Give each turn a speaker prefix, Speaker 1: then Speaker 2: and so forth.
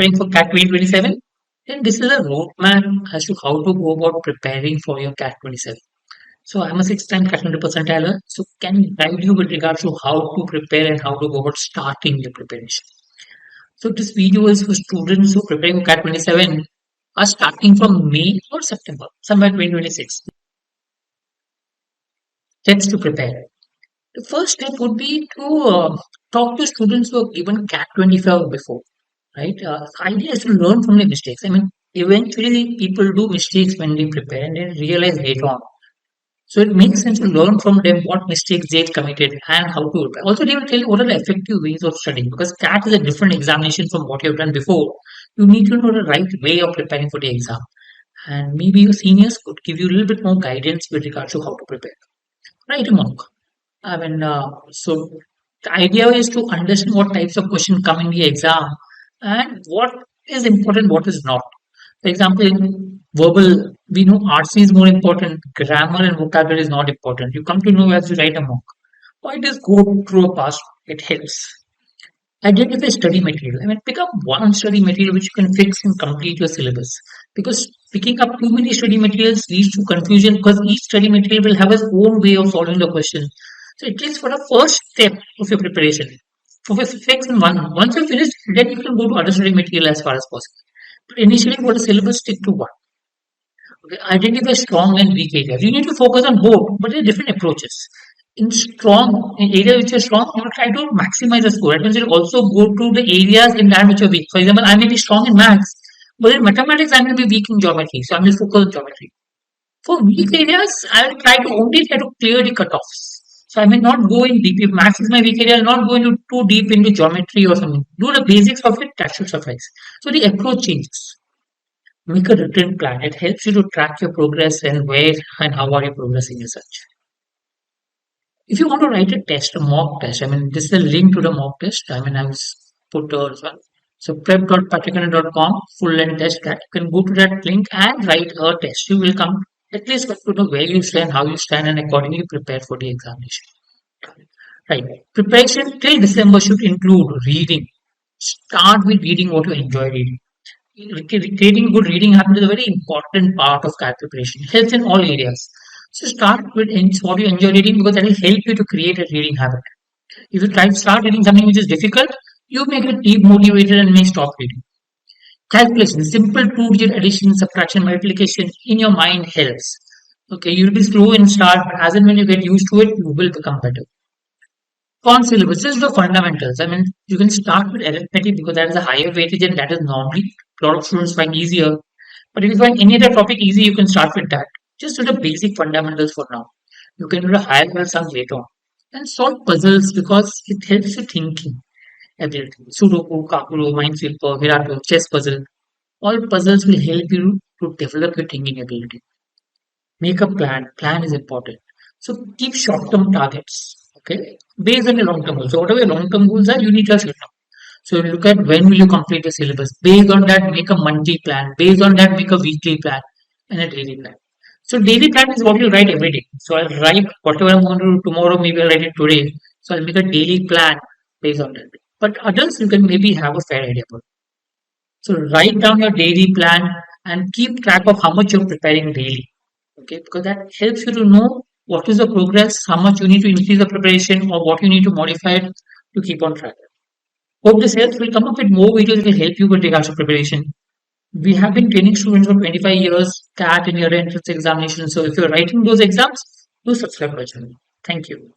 Speaker 1: preparing for CAT 2027, then this is a roadmap as to how to go about preparing for your CAT 27. So I'm a 6-time CAT 100 percentiler, so can guide you with regards to how to prepare and how to go about starting your preparation. So this video is for students who are preparing for CAT 27 are starting from May or September, somewhere 2026. Steps to prepare. The first step would be to talk to students who have given CAT 25 before, right? The idea is to learn from their mistakes. I mean, eventually people do mistakes when they prepare and they realize later on. So it makes sense to learn from them what mistakes they've committed and how to prepare. Also, they will tell you what are the effective ways of studying because CAT is a different examination from what you've done before. You need to know the right way of preparing for the exam. And maybe your seniors could give you a little bit more guidance with regards to how to prepare. Write a mock. So the idea is to understand what types of questions come in the exam and what is important, what is not. For example, in verbal, we know RC is more important, grammar and vocabulary is not important. You come to know as you write a mock. Why just go through a past? It helps. Identify study material. I mean, pick up one study material which you can fix and complete your syllabus. Because picking up too many study materials leads to confusion because each study material will have its own way of solving the question. So at least for the first step of your preparation, for fix in one. Once you're finished, then you can go to other study material as far as possible. But initially, for the syllabus, stick to one. Okay, identify strong and weak areas. You need to focus on both, but there are different approaches. In areas which are strong, you will try to maximize the score. That means you'll also go to the areas in that which are weak. For example, I may be strong in maths, but in mathematics, I may be weak in geometry. So I will focus on geometry. For weak areas, I will only try to clear the cutoffs. So I may not go in deep. If maths is my weak area, I'll not go into too deep into geometry or something. Do the basics of it, that should suffice. So the approach changes. Make a written plan. It helps you to track your progress and where and how are you progressing as such. If you want to write a test, a mock test, I mean, this is a link to the mock test. I mean, I've put as well. So prep.patrickhanna.com full-length test that you can go to that link and write a test. You will come at least to know where you stand, how you stand, and accordingly prepare for the examination. Right. Preparation till December should include reading. Start with reading what you enjoy reading. Creating good reading habit is a very important part of CAT preparation. It helps in all areas. So start with what you enjoy reading because that will help you to create a reading habit. If you try to start reading something which is difficult, you may get demotivated and may stop reading. Calculation, simple 2-digit addition, subtraction, multiplication in your mind helps. Okay, you'll be slow in start, but as and when you get used to it, you will become better. Con syllabus, this is the fundamentals. I mean, you can start with arithmetic because that is a higher weightage and that is normally a lot of students find easier. But if you find any other topic easy, you can start with that. Just do the basic fundamentals for now. You can do the higher level sums later on. And solve puzzles because it helps you thinking ability. Sudoku, Kakulo, Minesweeper, Hirato, chess puzzle. All puzzles will help you to develop your thinking ability. Make a plan. Plan is important. So keep short-term targets. Okay, based on your long-term goals. So whatever your long-term goals are, you need to have short-term. So you look at when will you complete the syllabus. Based on that, make a monthly plan. Based on that, make a weekly plan and a daily plan. So daily plan is what you write every day. So I'll write whatever I'm going to do tomorrow, maybe I'll write it today. So I'll make a daily plan based on that. But others, you can maybe have a fair idea about. So write down your daily plan and keep track of how much you're preparing daily. Okay, because that helps you to know what is the progress, how much you need to increase the preparation or what you need to modify it to keep on track. Hope this helps. We'll come up with more videos that will help you with regards to preparation. We have been training students for 25 years, CAT and your entrance examination. So if you're writing those exams, do subscribe to our channel. Thank you.